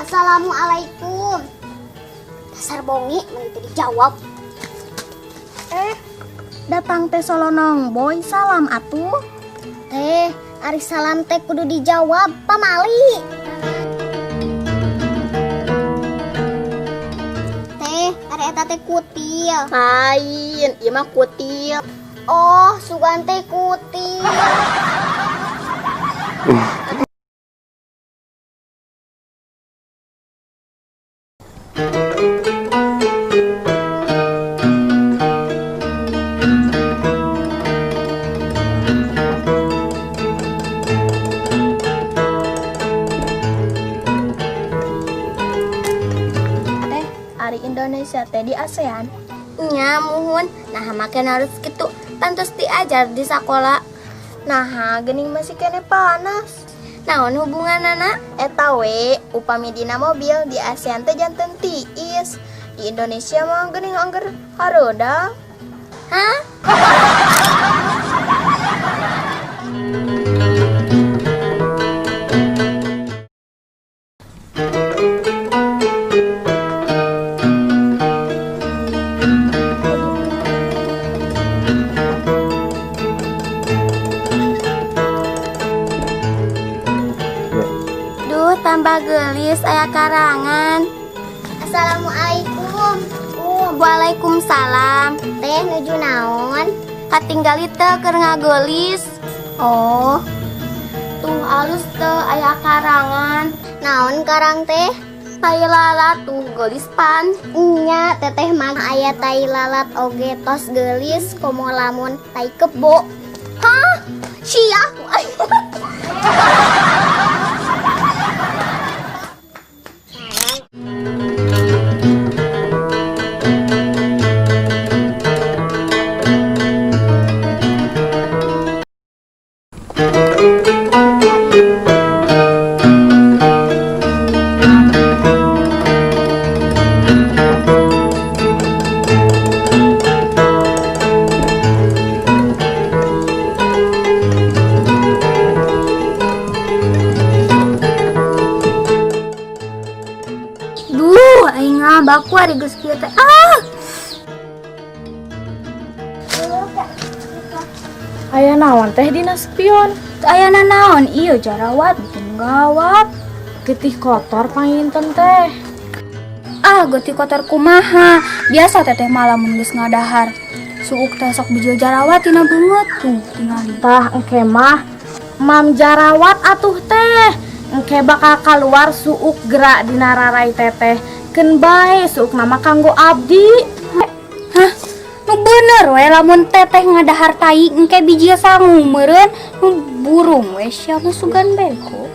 Assalamualaikum. Dasar bongi menit dijawab. Datang teh solonong boy salam atuh. Teh, ari salam teh kudu dijawab pamali. Teh, ari eta teh kutil. Lain, ieu mah kutil. Oh, sugan teh kutil. Ari Indonesia teh di ASEAN. Nya muhun, nah makan harus gitu. Pantos diajar di sekolah. Nah, geuning masih kene panas. Naon hubungan anak? Eta we, upami dina mobil di ASEAN teh janten tiis. Di Indonesia mah geuning angger hareudang. Hah? Tambah gelis aya karangan. Assalamualaikum. Waalaikumsalam. Teh nuju naon? Katinggali teh keur ngagelis. Oh, tuh alus teh aya karangan. Naon karang teh? Tai lalat tuh gelis pan. Nya teteh mah aya tai lalat oge tos gelis komo lamun tai kebo. Hah? Sia. Baku ari geus kieu teh. Aya naon teh dina spion? Ayana naon ieu jarawat bikin gawat. Getih kotor panginten teh. Getih kotor kumaha? Biasa teteh malam mun geus ngadahar. Suuk teh sok bijil jarawat tina beungeut tuh tingali. Tah engke mah mam jarawat atuh teh. Engke bakal kaluar suuk gerak dina rarai teteh. Keun bae suuk nama kanggo abdi. Hah? Nu bener we lamun teteh ngadahar tai engke biji sangu meureun nu burung we sia mah sugan bego.